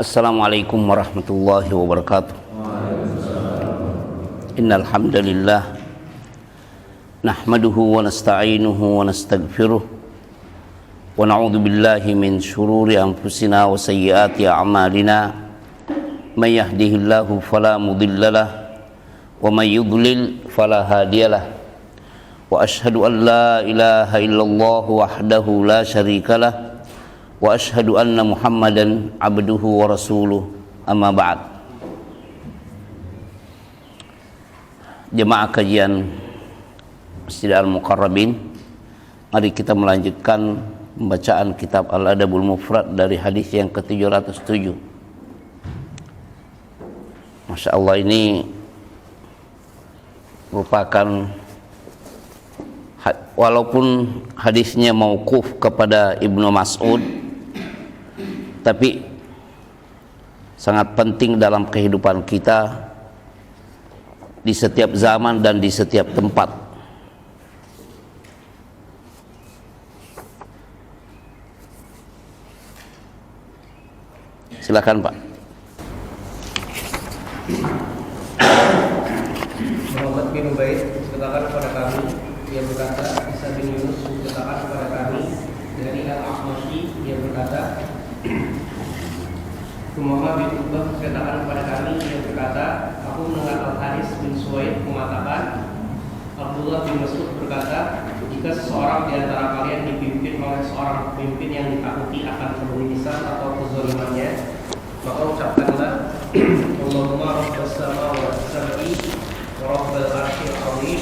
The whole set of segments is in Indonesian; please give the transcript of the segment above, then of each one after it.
Assalamualaikum warahmatullahi wabarakatuh. Innal hamdalillah nahmaduhu wa nasta'inuhu wa nastaghfiruh wa na'udzu billahi min shururi anfusina wa sayyiati a'malina. May yahdihillahu fala mudhillalah wa may yudlil fala hadiyalah. Wa ashhadu an la ilaha illallah wahdahu la syarikalah wa ashhadu anna Muhammadan abduhu wa rasuluh. Amma ba'd. Jemaah kajian Masjid Al-Muqarrabin, mari kita melanjutkan pembacaan kitab Al-Adabul Mufrad dari hadis yang ke-707. Masya Allah, ini merupakan, walaupun hadisnya mauquf kepada Ibnu Mas'ud, tapi sangat penting dalam kehidupan kita di setiap zaman dan di setiap tempat. Silakan Pak. Muhammad bin Ubaid menceritakan kepada kami, dia berkata, Isa bin Yunus menceritakan kepada kami dari Al-A'mashi, dia berkata, Muhammad bin Ubaid menceritakan kepada kami, dia berkata, aku mendengar Al-Haris bin Suwaid mengatakan, Abdullah bin Mas'ud berkata, jika seseorang di antara kalian dipimpin oleh seorang pemimpin yang ditakuti akan kemulisan atau kezalimannya, maka ucapkanlah, Allahumma rabbas samawati sab'i wa rabbal arsyil 'azim,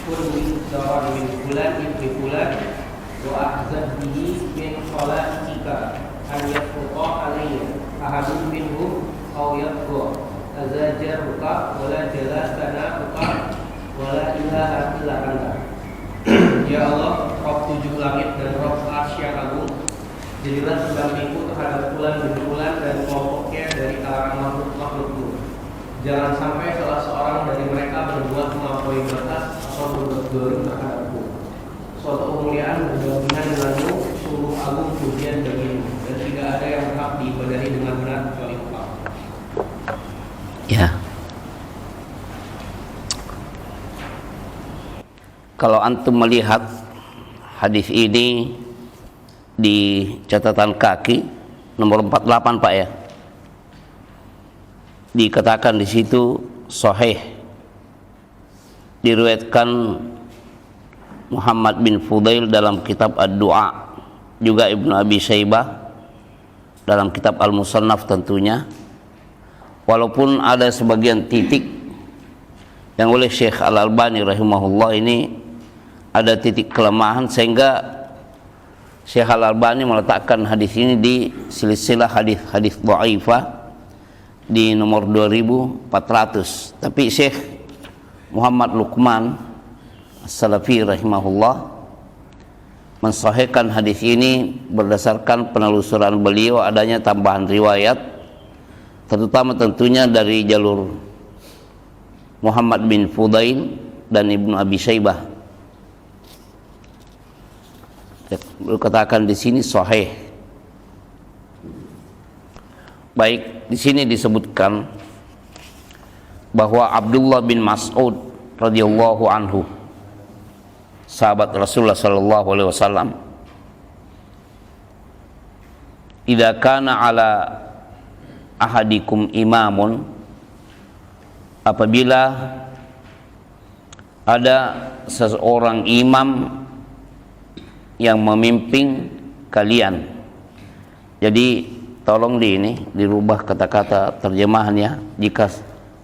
kun min zaman min fulan ibni fulan wa ahzab bihi min khalaqika an yafruqa alayya ahadun minhum aw yafruqa azajaruka wala jalasanaruka wala ilaha illa anta. Ya Allah, Rabb 7 langit dan Rabb arsy yang agung, jadilah pendampingku terhadap bulan demi bulan dan kelompoknya dari kalangan makhluk-makhlukmu. Jangan sampai salah seorang dari mereka berbuat melampaui batas atau berbuat dolim terhadapku. Suatu kemuliaan berjauhan denganmu, sungguh agung pujian bagimu, dan tidak ada yang berhak diibadahi dengan benar kecuali Engkau. Ya. Kalau antum melihat hadis ini di catatan kaki nomor 48 Pak ya, dikatakan di situ sahih, diriwayatkan Muhammad bin Fudail dalam kitab Ad-Du'a, juga Ibnu Abi Syaibah dalam kitab Al-Musannaf tentunya. Walaupun ada sebagian titik yang oleh Syekh Al-Albani rahimahullah ini ada titik kelemahan, sehingga Syekh Al-Albani meletakkan hadis ini di silsilah hadis dhaifah di nomor 2400. Tapi Syekh Muhammad Luqman As-Salafi rahimahullah mensahihkan hadis ini berdasarkan penelusuran beliau adanya tambahan riwayat, terutama tentunya dari jalur Muhammad bin Fudail dan Ibnu Abi Syaibah. Katakan di sini sahih. Baik, di sini disebutkan bahwa Abdullah bin Mas'ud radhiyallahu anhu, sahabat Rasulullah sallallahu alaihi wasallam, idza kana ala ahadikum imamun, apabila ada seseorang imam yang memimpin kalian. Jadi tolong dirubah kata-kata terjemahannya. Jika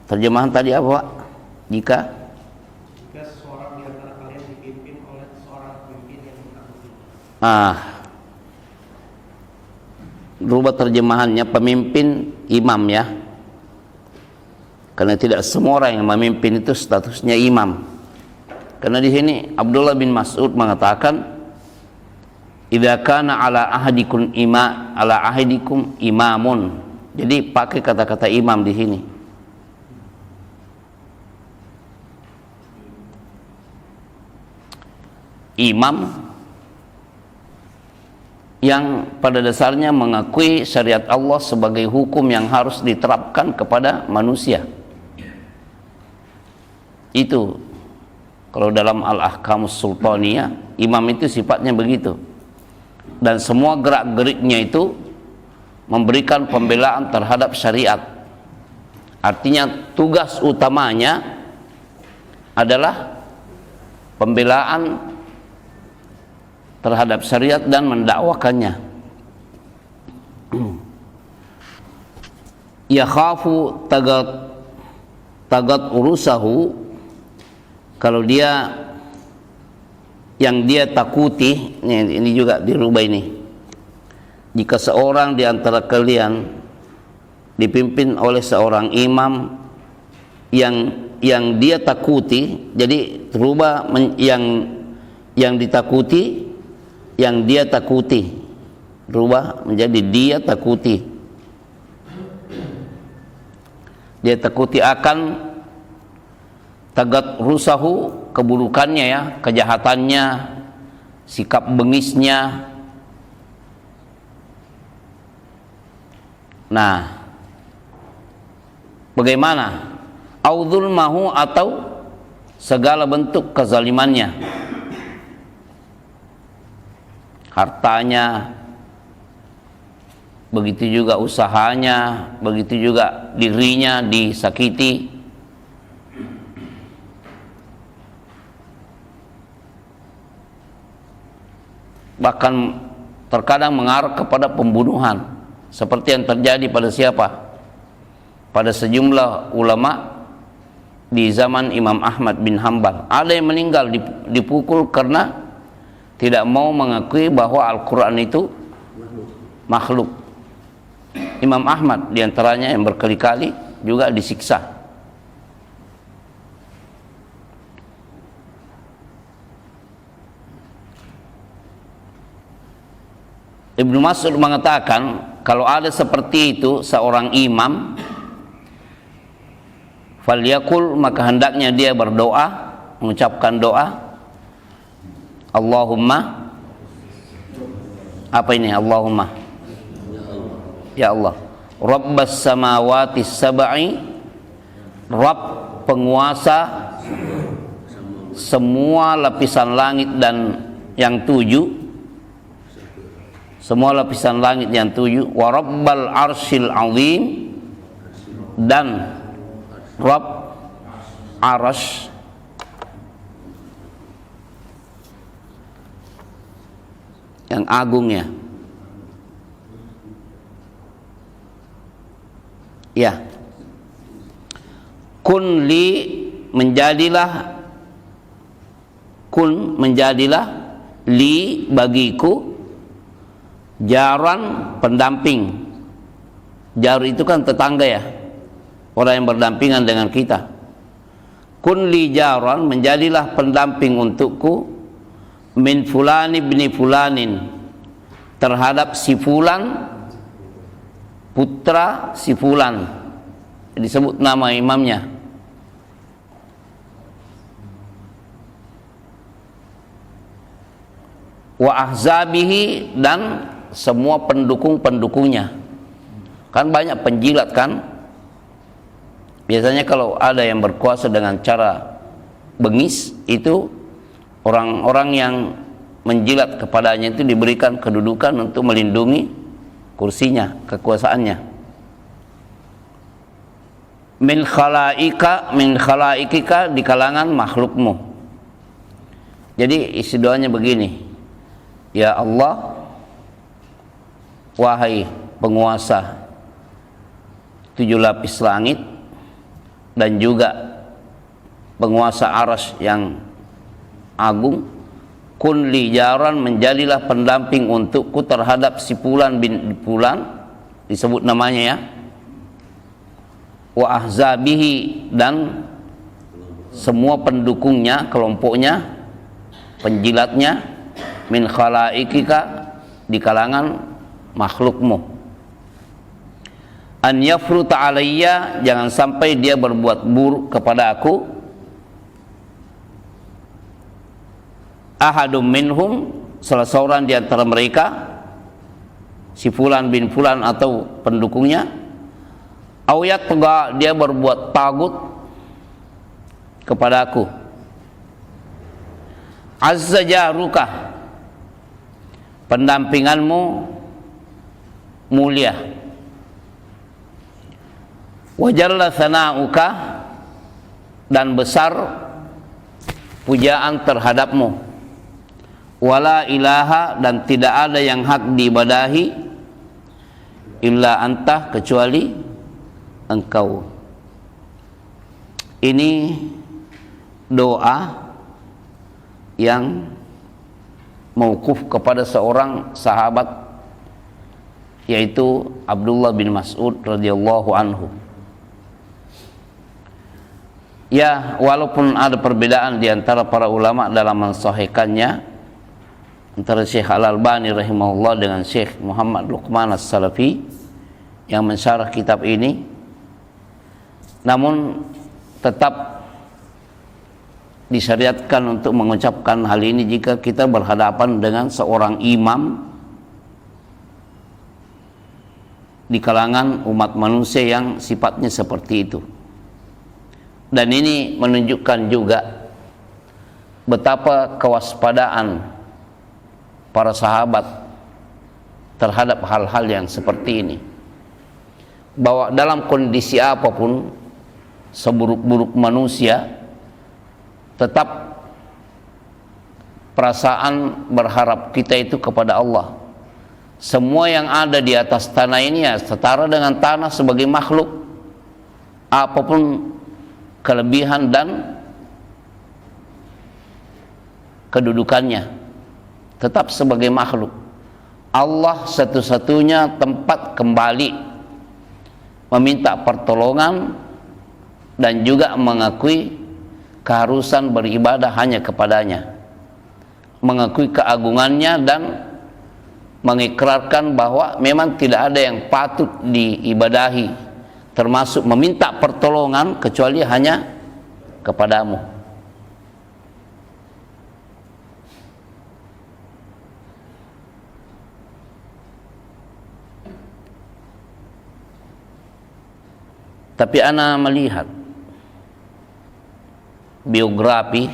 terjemahan tadi apa Pak? Jika seseorang di antara kalian dipimpin oleh seorang pemimpin yang ditakuti. Rubah terjemahannya pemimpin imam ya, karena tidak semua orang yang memimpin itu statusnya imam. Karena di sini Abdullah bin Mas'ud mengatakan, idza kana ala ahadikum imamun. Jadi pakai kata-kata imam di sini. Imam yang pada dasarnya mengakui syariat Allah sebagai hukum yang harus diterapkan kepada manusia. Itu kalau dalam Al-Ahkamus Sultaniyah, imam itu sifatnya begitu. Dan semua gerak-geriknya itu memberikan pembelaan terhadap syariat. Artinya tugas utamanya adalah pembelaan terhadap syariat dan mendakwakannya. Yakhafu tagat urusahu, kalau dia yang dia takuti, ini juga dirubah ini. Jika seorang di antara kalian dipimpin oleh seorang imam yang dia takuti, jadi terubah yang ditakuti, yang dia takuti, berubah menjadi dia takuti. Dia takuti akan tagat rusahu, keburukannya ya, kejahatannya, sikap bengisnya. Nah, bagaimana? Auzulmahu, atau segala bentuk kezalimannya, hartanya, begitu juga usahanya, begitu juga dirinya disakiti. Bahkan terkadang mengarah kepada pembunuhan, seperti yang terjadi pada siapa? Pada sejumlah ulama di zaman Imam Ahmad bin Hanbal. Ada yang meninggal dipukul karena tidak mau mengakui bahwa Al-Quran itu makhluk. Imam Ahmad diantaranya yang berkali-kali juga disiksa. Ibnu Mas'ud mengatakan, kalau ada seperti itu seorang imam, falyakul, maka hendaknya dia berdoa, mengucapkan doa, Allahumma, apa ini Allahumma? Ya Allah, Rabbas samawati sab'i, Rabb penguasa semua lapisan langit dan yang 7, semua lapisan langit yang 7, wa Rabbal arsyil azim, dan Rabb arasy yang agungnya. Ya, kun li, menjadilah, kun menjadilah, li bagiku, jaran pendamping. Jar itu kan tetangga ya, orang yang berdampingan dengan kita. Kun li jaran, menjadilah pendamping untukku, min fulani bini fulanin, terhadap si fulan, putra si fulan, disebut nama imamnya. Wa ahzabihi, dan semua pendukung-pendukungnya. Kan banyak penjilat kan, biasanya kalau ada yang berkuasa dengan cara bengis, itu orang-orang yang menjilat kepadanya itu diberikan kedudukan untuk melindungi kursinya, kekuasaannya. Min khalaikika, di kalangan makhlukmu. Jadi isi doanya begini, ya Allah, wahai penguasa 7 lapis langit dan juga penguasa arasy yang agung, kun li jaran, menjadilah pendamping untukku terhadap si fulan bin fulan, disebut namanya ya, wa ahzabihi, dan semua pendukungnya, kelompoknya, penjilatnya, min khalaikika, di kalangan makhlukmu. An yafruta alayya, jangan sampai dia berbuat buruk kepada aku, ahadum minhum, salah seorang di antara mereka, si fulan bin fulan atau pendukungnya, au yatgha, dia berbuat tagut kepadaku, azza jaruka, pendampinganmu mulia, wa jalla sana'uka, dan besar pujaan terhadapmu, wala ilaha, dan tidak ada yang hak diibadahi illa anta, kecuali engkau. Ini doa yang mauquf kepada seorang sahabat, yaitu Abdullah bin Mas'ud radhiyallahu anhu. Ya, walaupun ada perbedaan di antara para ulama dalam mensahihkannya, antara Syekh Al-Albani rahimahullah dengan Syekh Muhammad Luqman As-Salafi yang mensyarah kitab ini, namun tetap disyariatkan untuk mengucapkan hal ini jika kita berhadapan dengan seorang imam di kalangan umat manusia yang sifatnya seperti itu. Dan ini menunjukkan juga betapa kewaspadaan para sahabat terhadap hal-hal yang seperti ini, bahwa dalam kondisi apapun, seburuk-buruk manusia, tetap perasaan berharap kita itu kepada Allah. Semua yang ada di atas tanah ini ya setara dengan tanah sebagai makhluk, apapun kelebihan dan kedudukannya, tetap sebagai makhluk. Allah satu-satunya tempat kembali meminta pertolongan dan juga mengakui keharusan beribadah hanya kepadanya, mengakui keagungannya dan mengikrarkan bahwa memang tidak ada yang patut diibadahi, termasuk meminta pertolongan, kecuali hanya kepadamu. Tapi ana melihat biografi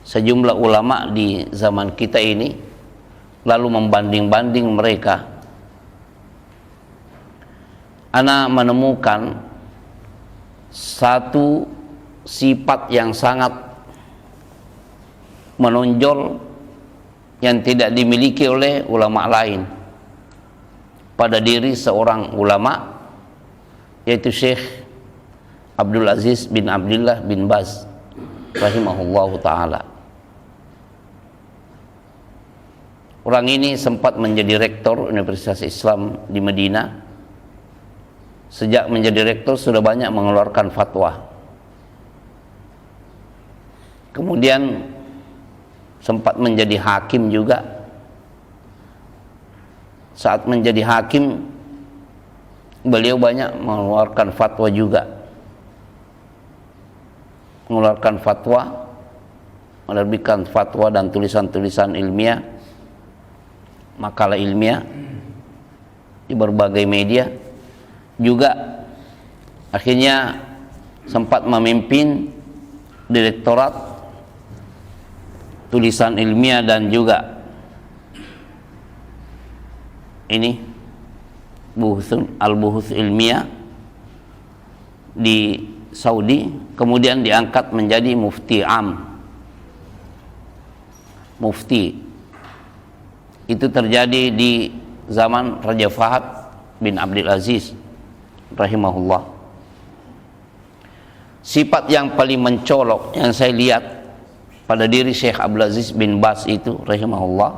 sejumlah ulama di zaman kita ini, lalu membanding-banding mereka, ana menemukan satu sifat yang sangat menonjol yang tidak dimiliki oleh ulama lain pada diri seorang ulama, yaitu Syekh Abdul Aziz bin Abdullah bin Baz rahimahullahu ta'ala. Orang ini sempat menjadi rektor Universitas Islam di Madinah. Sejak menjadi rektor sudah banyak mengeluarkan fatwa. Kemudian sempat menjadi hakim juga. Saat menjadi hakim, beliau banyak mengeluarkan fatwa juga. Mengeluarkan fatwa, menerbitkan fatwa dan tulisan-tulisan ilmiah, makalah ilmiah di berbagai media. Juga akhirnya sempat memimpin direktorat tulisan ilmiah dan juga ini al-buhuth ilmiah di Saudi. Kemudian diangkat menjadi mufti am. Mufti itu terjadi di zaman Raja Fahad bin Abdul Aziz rahimahullah. Sifat yang paling mencolok yang saya lihat pada diri Syekh Abdul Aziz bin Baz itu rahimahullah,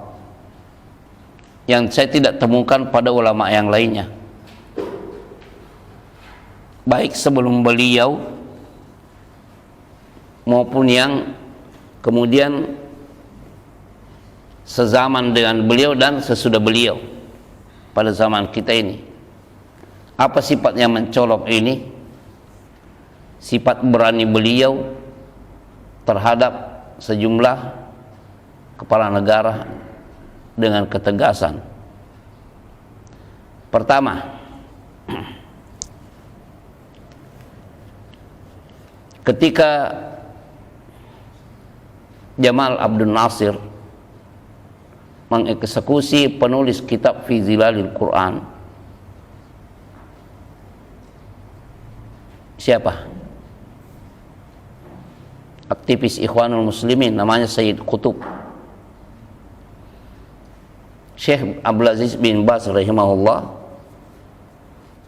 yang saya tidak temukan pada ulama yang lainnya, baik sebelum beliau maupun yang kemudian sezaman dengan beliau dan sesudah beliau pada zaman kita ini. Apa sifat yang mencolok ini? Sifat berani beliau terhadap sejumlah kepala negara dengan ketegasan. Pertama, ketika Jamal Abdul Nasir mengeksekusi penulis kitab Fi Zilalil Quran, siapa? Aktivis Ikhwanul Muslimin, namanya Sayyid Qutb. Syekh Abdul Aziz bin Baz rahimahullah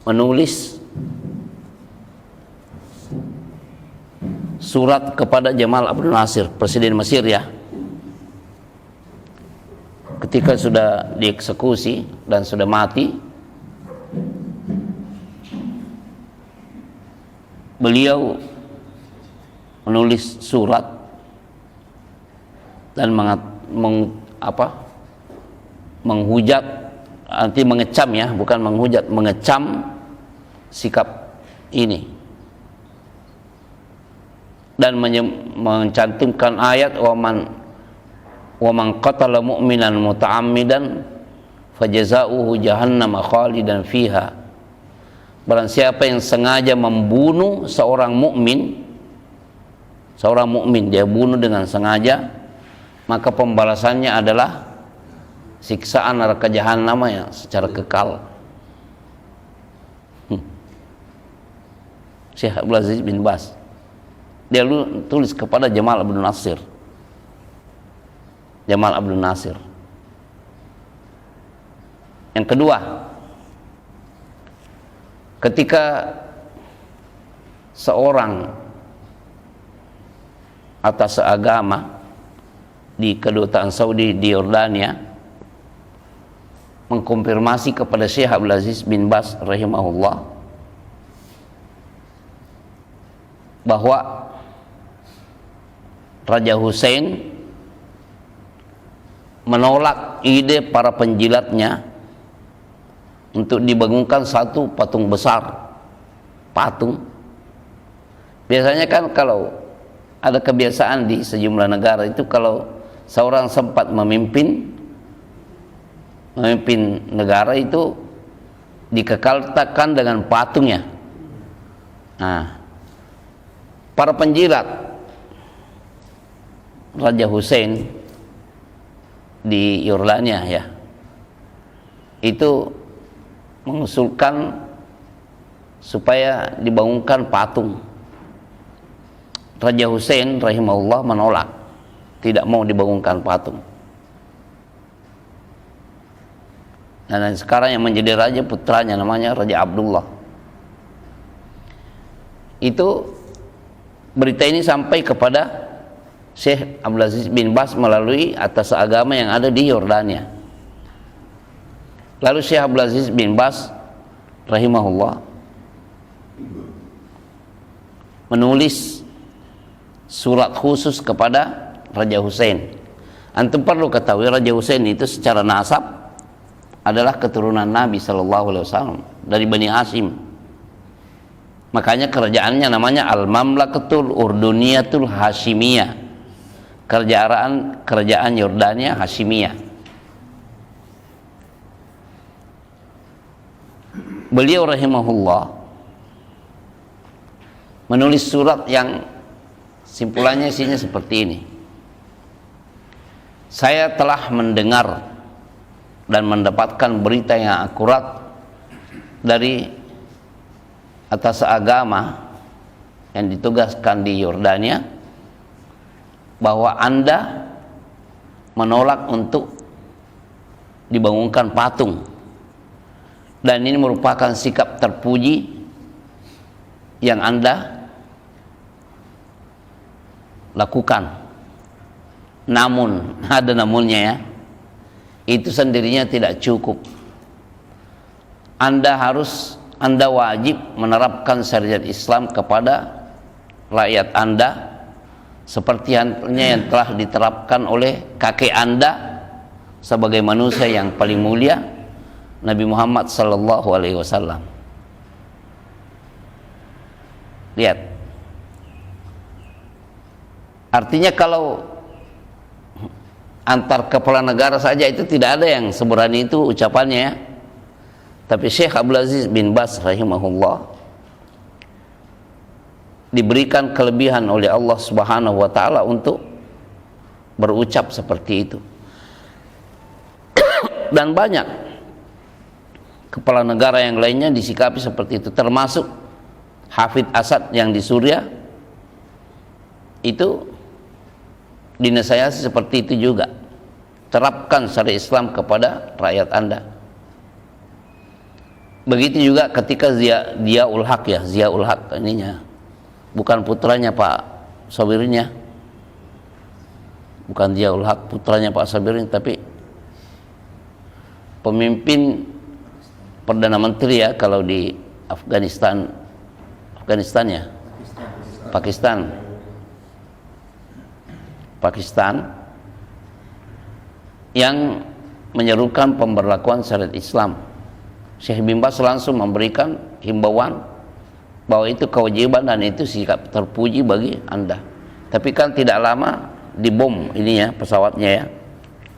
menulis surat kepada Jamal Abdul Nasir, Presiden Mesir ya, ketika sudah dieksekusi dan sudah mati. Beliau menulis surat dan menghujat, arti mengecam ya, bukan menghujat, mengecam sikap ini, dan mencantumkan ayat wa man qatala mu'minan muta'ammidan fajaza'uhu jahannam khalidan fiha. Barang siapa yang sengaja membunuh seorang mukmin, dia bunuh dengan sengaja, maka pembalasannya adalah siksaan neraka jahanam yang secara kekal. Syekh Abdul Aziz bin Baz, dia tulis kepada Jamal Abdul Nasir. Jamal Abdul Nasir. Yang kedua, ketika seorang atas agama di kedutaan Saudi di Yordania mengkonfirmasi kepada Syekh Abdul Aziz bin Baz rahimahullah bahwa Raja Hussein menolak ide para penjilatnya untuk dibangunkan satu patung besar. Patung, biasanya kan kalau ada kebiasaan di sejumlah negara itu, kalau seorang sempat memimpin negara itu dikekalkan dengan patungnya. Nah, para penjilat Raja Hussein di Yordania ya, itu mengusulkan supaya dibangunkan patung. Raja Hussein rahimahullah menolak, tidak mau dibangunkan patung. Dan sekarang yang menjadi raja putranya, namanya Raja Abdullah. Itu berita ini sampai kepada Syekh Abdul Aziz bin Baz melalui atas agama yang ada di Yordania. Lalu Syekh Abdul Aziz bin Baz rahimahullah menulis surat khusus kepada Raja Hussein. Antum perlu ketahui, Raja Hussein itu secara nasab adalah keturunan Nabi SAW dari Bani Hashim. Makanya kerajaannya namanya Al-Mamlakatul Urduniyatul Hashimiyah, kerajaan Yordania Hashimiyah. Beliau rahimahullah menulis surat yang simpulannya isinya seperti ini: saya telah mendengar dan mendapatkan berita yang akurat dari atas agama yang ditugaskan di Yordania, bahwa Anda menolak untuk dibangunkan patung, dan ini merupakan sikap terpuji yang Anda lakukan. Namun, ada namunnya ya, itu sendirinya tidak cukup. Anda wajib menerapkan syariat Islam kepada rakyat Anda seperti halnya yang telah diterapkan oleh kakek Anda sebagai manusia yang paling mulia, Nabi Muhammad sallallahu alaihi wasallam. Lihat. Artinya kalau antar kepala negara saja itu tidak ada yang seberani itu ucapannya ya. Tapi Syekh Abdul Aziz bin Baz rahimahullah diberikan kelebihan oleh Allah Subhanahu wa taala untuk berucap seperti itu. Dan banyak kepala negara yang lainnya disikapi seperti itu, termasuk Hafid Asad yang di Suriah itu dinasihati seperti itu juga. Terapkan syariat Islam kepada rakyat Anda. Begitu juga ketika Ziaul Haq ya, Ziaul Haq ininya bukan putranya Pak Sabirin ya, bukan Ziaul Haq putranya Pak Sabirin, tapi pemimpin Perdana Menteri ya kalau di Afghanistan ya, Pakistan yang menyerukan pemberlakuan syariat Islam. Syekh bin Baz langsung memberikan himbauan bahwa itu kewajiban dan itu sikap terpuji bagi Anda. Tapi kan tidak lama dibom ininya pesawatnya ya,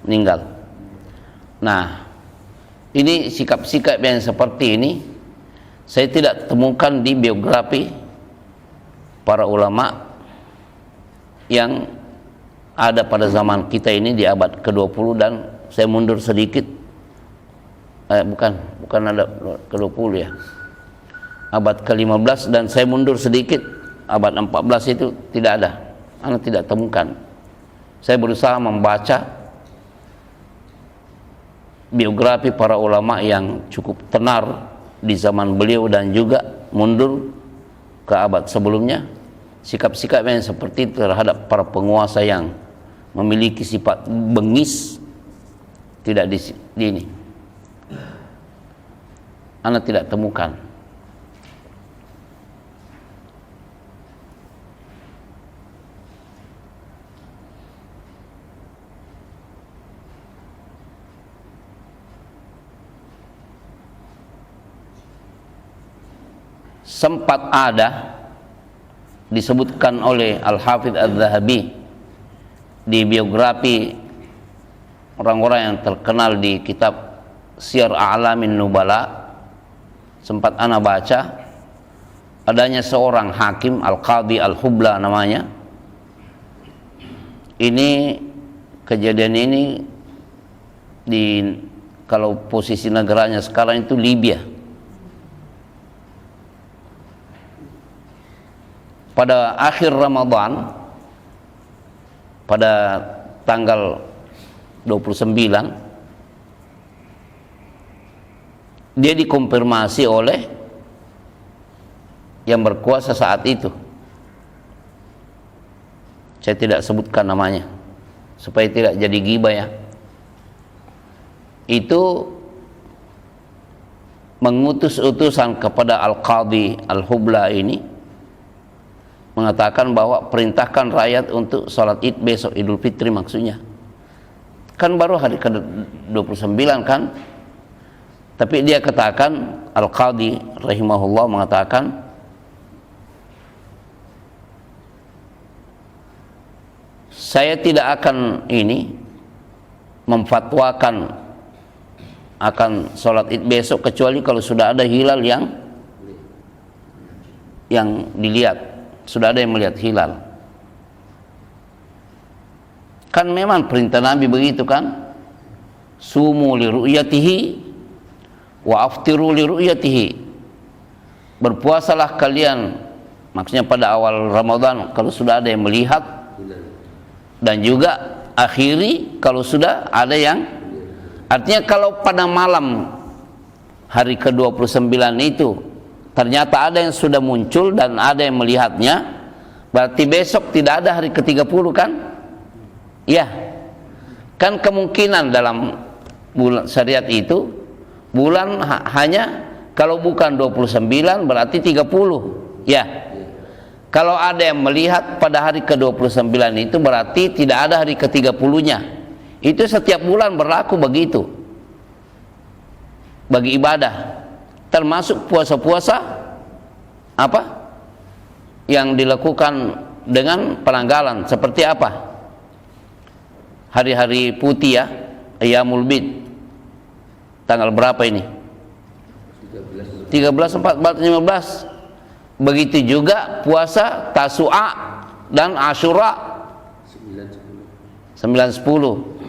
meninggal. Nah, ini sikap-sikap yang seperti ini saya tidak temukan di biografi para ulama yang ada pada zaman kita ini di abad ke-20, dan saya mundur sedikit. Bukan ada ke-20 ya. Abad ke-15 dan saya mundur sedikit, abad 14 itu tidak ada. Anda tidak temukan. Saya berusaha membaca biografi para ulama yang cukup tenar di zaman beliau dan juga mundur ke abad sebelumnya. Sikap-sikap yang seperti itu terhadap para penguasa yang memiliki sifat bengis tidak di ini. Anda tidak temukan. Sempat ada disebutkan oleh Al-Hafidh Al-Zahabi di biografi orang-orang yang terkenal di kitab Syiar A'lamin Nubala. Sempat ana baca adanya seorang hakim, Al-Qadhi Al-Hubla namanya. Ini kejadian ini kalau posisi negaranya sekarang itu Libya. Pada akhir Ramadan, pada tanggal 29, dia dikonfirmasi oleh yang berkuasa saat itu. Saya tidak sebutkan namanya supaya tidak jadi ghibah ya. Itu mengutus utusan kepada Al-Qadhi Al-Hubla ini, mengatakan bahwa perintahkan rakyat untuk sholat id besok, Idul Fitri maksudnya. Kan baru hari ke-29 kan. Tapi dia katakan, Al-Qadhi rahimahullah mengatakan, saya tidak akan memfatwakan akan sholat id besok kecuali kalau sudah ada hilal yang dilihat, sudah ada yang melihat hilal. Kan memang perintah Nabi begitu kan, sumu li ru'yatihi wa aftiru li ru'yatihi. Berpuasalah kalian, maksudnya pada awal Ramadan kalau sudah ada yang melihat, dan juga akhiri kalau sudah ada yang, artinya kalau pada malam hari ke-29 itu ternyata ada yang sudah muncul dan ada yang melihatnya, berarti besok tidak ada hari ke-30 kan? Ya. Kan kemungkinan dalam bulan syariat itu bulan hanya kalau bukan 29 berarti 30. Ya. Kalau ada yang melihat pada hari ke-29 itu berarti tidak ada hari ke-30-nya. Itu setiap bulan berlaku begitu. Bagi ibadah, termasuk puasa-puasa apa? Yang dilakukan dengan penanggalan seperti apa? Hari-hari putih ya, Ayyamul Bid. Tanggal berapa ini? 13, 14, 15. Begitu juga puasa Tasu'a dan Asyura 9, 10.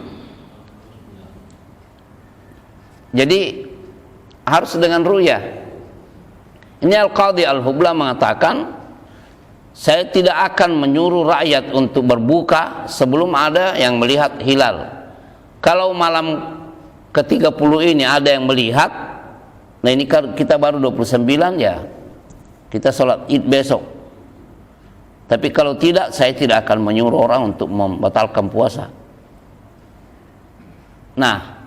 Jadi harus dengan ru'yah. Ini Al-Qadhi Al-Hubla mengatakan, saya tidak akan menyuruh rakyat untuk berbuka sebelum ada yang melihat hilal. Kalau malam ke-30 ini ada yang melihat, nah ini kan kita baru 29 ya, kita sholat id besok. Tapi kalau tidak, saya tidak akan menyuruh orang untuk membatalkan puasa. Nah,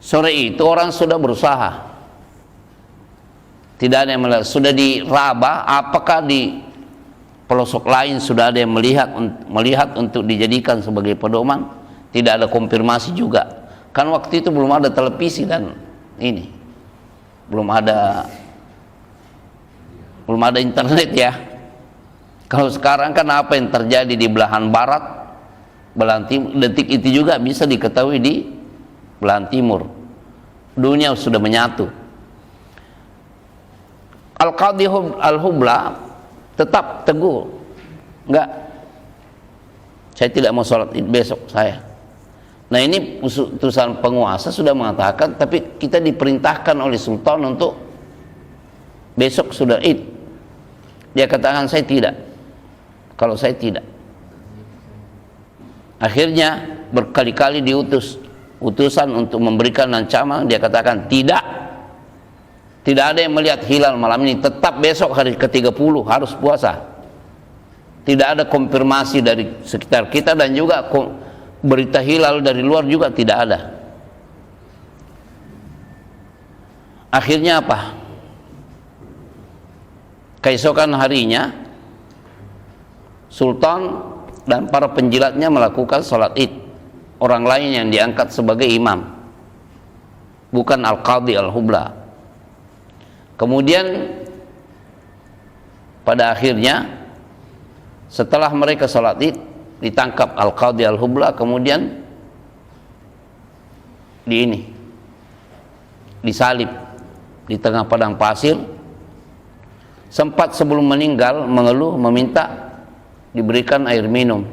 sore itu orang sudah berusaha, tidak ada yang melihat, sudah diraba, apakah di pelosok lain sudah ada yang melihat untuk dijadikan sebagai pedoman? Tidak ada konfirmasi juga, kan waktu itu belum ada televisi dan ini belum ada internet ya. Kalau sekarang kan apa yang terjadi di belahan barat, belahan timur, detik itu juga bisa diketahui di belahan timur. Dunia sudah menyatu. Al-Qadhi Al-Hubla tetap teguh, enggak, saya tidak mau sholat id besok saya. Nah ini putusan penguasa sudah mengatakan, tapi kita diperintahkan oleh sultan untuk besok sudah id. Dia katakan saya tidak, kalau saya tidak. Akhirnya berkali-kali diutus utusan untuk memberikan ancaman, dia katakan tidak ada yang melihat hilal malam ini, tetap besok hari ke-30 harus puasa. Tidak ada konfirmasi dari sekitar kita dan juga berita hilal dari luar juga tidak ada. Akhirnya apa? Keesokan harinya sultan dan para penjilatnya melakukan sholat id. Orang lain yang diangkat sebagai imam, bukan Al-Qadhi Al-Hubla. Kemudian pada akhirnya setelah mereka sholat id, ditangkap Al-Qadhi Al-Hubla, kemudian disalib di tengah padang pasir. Sempat sebelum meninggal mengeluh, meminta diberikan air minum,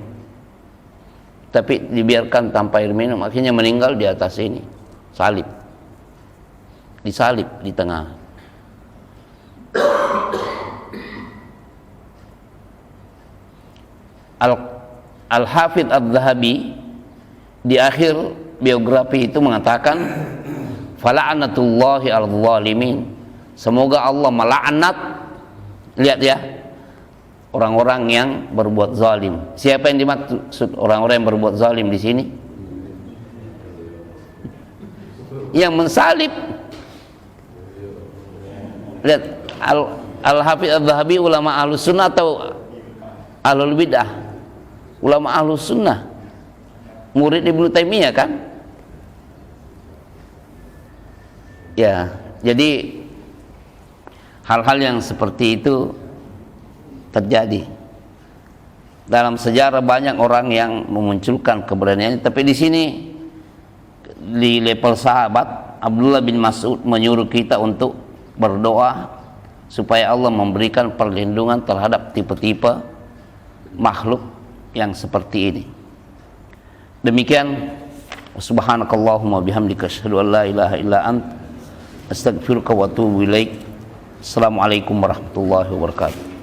tapi dibiarkan tanpa air minum. Akhirnya meninggal di atas ini salib, disalib di tengah. Al-Hafidh Adz-Dzahabi di akhir biografi itu mengatakan, fala'natullahi al-zalimin, semoga Allah melaknat, lihat ya, orang-orang yang berbuat zalim. Siapa yang dimaksud orang-orang yang berbuat zalim di sini? Yang mensalib. Lihat, Al-Hafidh Adz-Dzahabi ulama Ahlus Sunnah atau Ahlul Bidah? Ulama Ahlus Sunnah, murid Ibnu Taimiyah kan? Ya, jadi hal-hal yang seperti itu terjadi dalam sejarah. Banyak orang yang memunculkan keberaniannya, tapi di sini di level sahabat, Abdullah bin Mas'ud menyuruh kita untuk berdoa supaya Allah memberikan perlindungan terhadap tipe-tipe makhluk yang seperti ini. Demikian, subhanakallahumma bihamdika asyhadu an la ilaha illa ant astaghfiruka wa atubu ilaik. Assalamualaikum warahmatullahi wabarakatuh.